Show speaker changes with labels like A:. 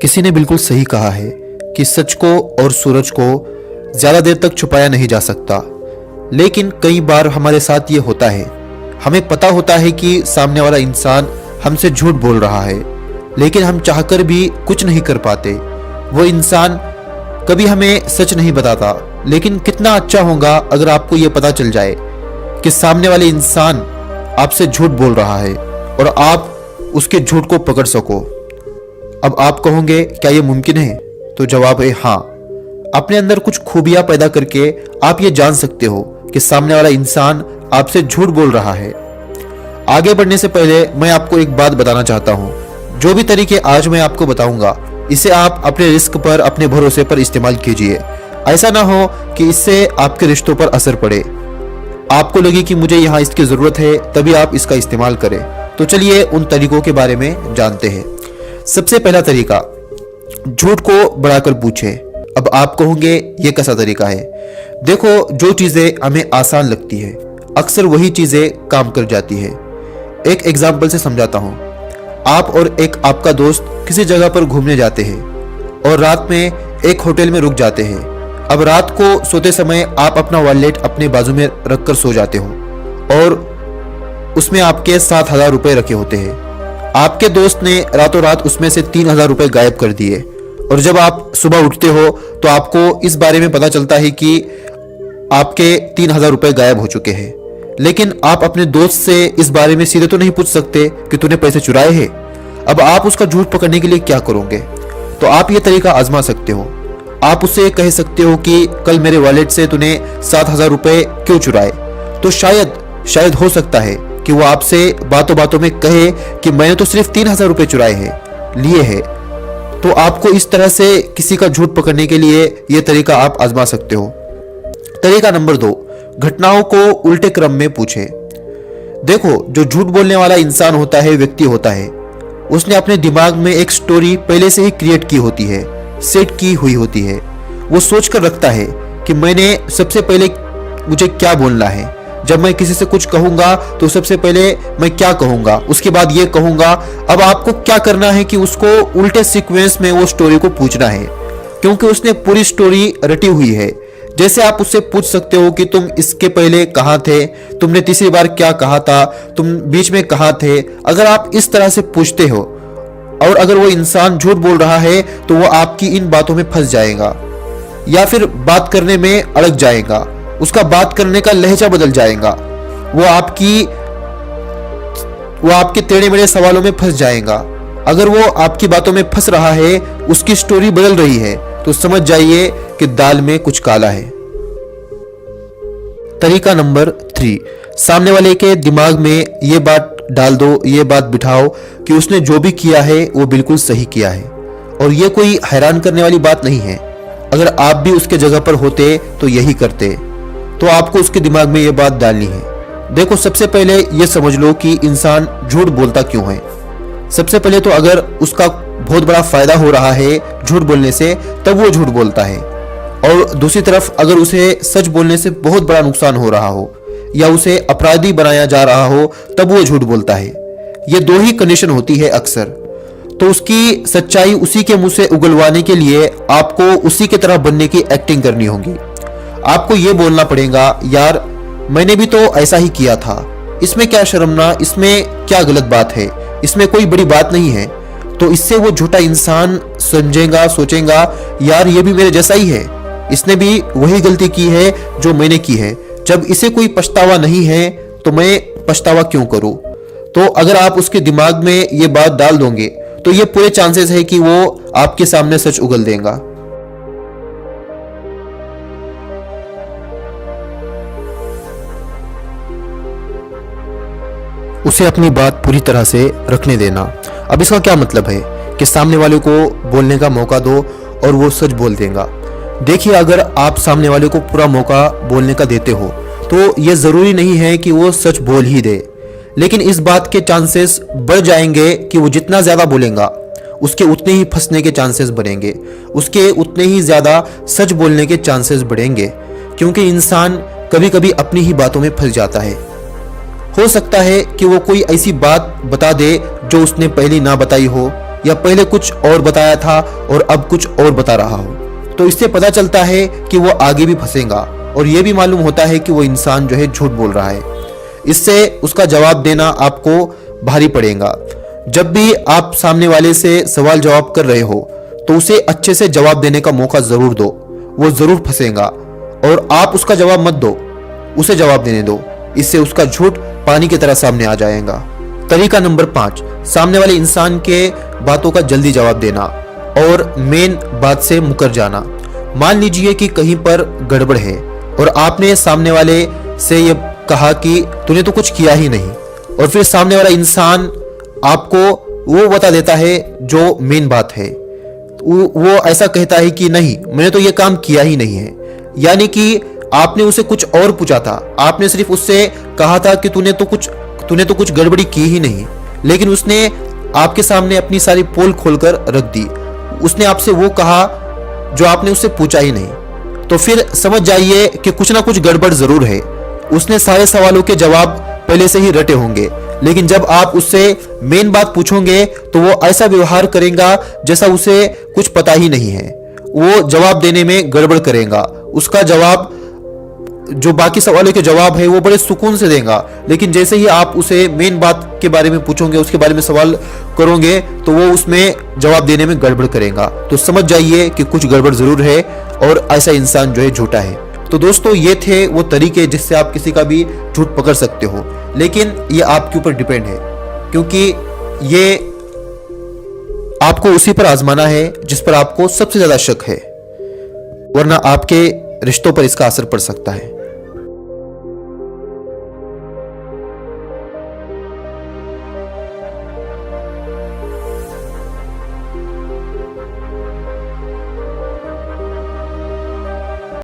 A: किसी ने बिल्कुल सही कहा है कि सच को और सूरज को ज़्यादा देर तक छुपाया नहीं जा सकता। लेकिन कई बार हमारे साथ ये होता है, हमें पता होता है कि सामने वाला इंसान हमसे झूठ बोल रहा है, लेकिन हम चाहकर भी कुछ नहीं कर पाते। वो इंसान कभी हमें सच नहीं बताता, लेकिन कितना अच्छा होगा अगर आपको ये पता चल जाए कि सामने वाले इंसान आपसे झूठ बोल रहा है और आप उसके झूठ को पकड़ सको। अब आप कहोगे क्या ये मुमकिन है? तो जवाब है हाँ। अपने अंदर कुछ खूबियां पैदा करके आप ये जान सकते हो कि सामने वाला इंसान आपसे झूठ बोल रहा है। आगे बढ़ने से पहले मैं आपको एक बात बताना चाहता हूँ। जो भी तरीके आज मैं आपको बताऊंगा, इसे आप अपने रिस्क पर, अपने भरोसे पर इस्तेमाल कीजिए। ऐसा ना हो कि इससे आपके रिश्तों पर असर पड़े, आपको लगे कि मुझे यहाँ इसकी जरूरत है, तभी आप इसका इस्तेमाल करें। तो चलिए उन तरीकों के बारे में जानते हैं। सबसे पहला तरीका, झूठ को बढ़ाकर पूछे। अब आप कहोगे ये कैसा तरीका है? देखो, जो चीजें हमें आसान लगती है अक्सर वही चीजें काम कर जाती है। एक एग्जाम्पल से समझाता हूँ। आप और एक आपका दोस्त किसी जगह पर घूमने जाते हैं और रात में एक होटल में रुक जाते हैं। अब रात को सोते समय आप अपना वॉलेट अपने बाजू में रखकर सो जाते हो और उसमें आपके 7,000 रुपए रखे होते हैं। आपके दोस्त ने रातों रात उसमें से 3,000 रुपए गायब कर दिए और जब आप सुबह उठते हो तो आपको इस बारे में पता चलता है कि आपके 3,000 रुपए गायब हो चुके हैं। लेकिन आप अपने दोस्त से इस बारे में सीधे तो नहीं पूछ सकते कि तूने पैसे चुराए हैं। अब आप उसका झूठ पकड़ने के लिए क्या करोगे? तो आप ये तरीका आजमा सकते हो। आप उससे कह सकते हो कि कल मेरे वॉलेट से तूने 7,000 रुपए क्यों चुराए? तो शायद हो सकता है कि वो आपसे बातों बातों में कहे कि मैंने तो सिर्फ 3,000 रुपए चुराए हैं, लिए हैं। तो आपको इस तरह से किसी का झूठ पकड़ने के लिए यह तरीका आप आजमा सकते हो। तरीका नंबर 2, घटनाओं को उल्टे क्रम में पूछे। देखो, जो झूठ बोलने वाला इंसान होता है, व्यक्ति होता है, उसने अपने दिमाग में एक स्टोरी पहले से ही क्रिएट की होती है, सेट की हुई होती है। वो सोच कर रखता है कि मैंने सबसे पहले मुझे क्या बोलना है, जब मैं किसी से कुछ कहूंगा तो सबसे पहले मैं क्या कहूंगा, उसके बाद ये कहूंगा। अब आपको क्या करना है कि उसको उल्टे सीक्वेंस में वो स्टोरी को पूछना है, क्योंकि उसने पूरी स्टोरी रटी हुई है। जैसे आप उससे पूछ सकते हो कि तुम इसके पहले कहाँ थे, तुमने तीसरी बार क्या कहा था, तुम बीच में कहाँ थे। अगर आप इस तरह से पूछते हो और अगर वो इंसान झूठ बोल रहा है तो वो आपकी इन बातों में फंस जाएगा या फिर बात करने में अड़क जाएगा। उसका बात करने का लहजा बदल जाएगा। वो आपके टेढ़े मेढ़े सवालों में फंस जाएगा। अगर वो आपकी बातों में फंस रहा है, उसकी स्टोरी बदल रही है, तो समझ जाइए कि दाल में कुछ काला है। तरीका नंबर 3, सामने वाले के दिमाग में ये बात डाल दो, ये बात बिठाओ कि उसने जो भी किया है वो बिल्कुल सही किया है और ये कोई हैरान करने वाली बात नहीं है। अगर आप भी उसके जगह पर होते तो यही करते। तो आपको उसके दिमाग में ये बात डालनी है। देखो, सबसे पहले ये समझ लो कि इंसान झूठ बोलता क्यों है। सबसे पहले तो अगर उसका बहुत बड़ा फायदा हो रहा है झूठ बोलने से, तब वो झूठ बोलता है। और दूसरी तरफ अगर उसे सच बोलने से बहुत बड़ा नुकसान हो रहा हो या उसे अपराधी बनाया जा रहा हो, तब वो झूठ बोलता है। ये 2 ही कंडीशन होती है अक्सर। तो उसकी सच्चाई उसी के मुंह से उगलवाने के लिए आपको उसी की तरह बनने की एक्टिंग करनी होगी। आपको ये बोलना पड़ेगा, यार मैंने भी तो ऐसा ही किया था, इसमें क्या शर्मना, इसमें क्या गलत बात है, इसमें कोई बड़ी बात नहीं है। तो इससे वो झूठा इंसान समझेगा, सोचेगा यार ये भी मेरे जैसा ही है, इसने भी वही गलती की है जो मैंने की है। जब इसे कोई पछतावा नहीं है तो मैं पछतावा क्यों करूं? तो अगर आप उसके दिमाग में ये बात डाल दोगे तो ये पूरे चांसेस है कि वो आपके सामने सच उगल देगा। उसे अपनी बात पूरी तरह से रखने देना। अब इसका क्या मतलब है कि सामने वाले को बोलने का मौका दो और वो सच बोल देगा। देखिए, अगर आप सामने वाले को पूरा मौका बोलने का देते हो तो ये ज़रूरी नहीं है कि वो सच बोल ही दे, लेकिन इस बात के चांसेस बढ़ जाएंगे कि वो जितना ज़्यादा बोलेगा उसके उतने ही फंसने के चांसेस बढ़ेंगे, उसके उतने ही ज़्यादा सच बोलने के चांसेस बढ़ेंगे, क्योंकि इंसान कभी कभी अपनी ही बातों में फंस जाता है। हो सकता है कि वो कोई ऐसी बात बता दे जो उसने पहले ना बताई हो, या पहले कुछ और बताया था और अब कुछ और बता रहा हो। तो इससे पता चलता है कि वो आगे भी फंसेगा और ये भी मालूम होता है कि वो इंसान जो है झूठ बोल रहा है। इससे उसका जवाब देना आपको भारी पड़ेगा। जब भी आप सामने वाले से सवाल जवाब कर रहे हो तो उसे अच्छे से जवाब देने का मौका जरूर दो, वो जरूर फंसेगा। और आप उसका जवाब मत दो, उसे जवाब देने दो, इससे उसका झूठ पानी की तरह सामने आ जाएगा। तरीका नंबर 5, सामने वाले इंसान के बातों का जल्दी जवाब देना और मेन बात से मुकर जाना। मान लीजिए कि कहीं पर गड़बड़ है और आपने सामने वाले से ये कहा कि तूने तो कुछ किया ही नहीं, और फिर सामने वाला इंसान आपको वो बता देता है जो मेन बात है। वो ऐसा कहता है कि नहीं, मैंने तो ये काम किया ही नहीं है। यानी कि आपने उसे कुछ और पूछा था, आपने सिर्फ उससे कहा था कि तूने तो कुछ गड़बड़ी की ही नहीं, लेकिन उसने आपके सामने अपनी सारी पोल खोलकर रख दी। उसने आपसे वो कहा जो आपने उससे पूछा ही नहीं। तो फिर समझ जाइए कि कुछ ना कुछ गड़बड़ जरूर है। उसने सारे सवालों के जवाब पहले से ही रटे होंगे, लेकिन जब आप उससे मेन बात पूछोगे तो वो ऐसा व्यवहार करेगा जैसा उसे कुछ पता ही नहीं है। वो जवाब देने में गड़बड़ करेगा। उसका जवाब, जो बाकी सवालों के जवाब है, वो बड़े सुकून से देगा, लेकिन जैसे ही आप उसे मेन बात के बारे में पूछोगे, उसके बारे में सवाल करोगे, तो वो उसमें जवाब देने में गड़बड़ करेगा। तो समझ जाइए कि कुछ गड़बड़ जरूर है और ऐसा इंसान जो है झूठा है। तो दोस्तों, ये थे वो तरीके जिससे आप किसी का भी झूठ पकड़ सकते हो, लेकिन ये आपके ऊपर डिपेंड है, क्योंकि ये आपको उसी पर आजमाना है जिस पर आपको सबसे ज्यादा शक है, वरना आपके रिश्तों पर इसका असर पड़ सकता है।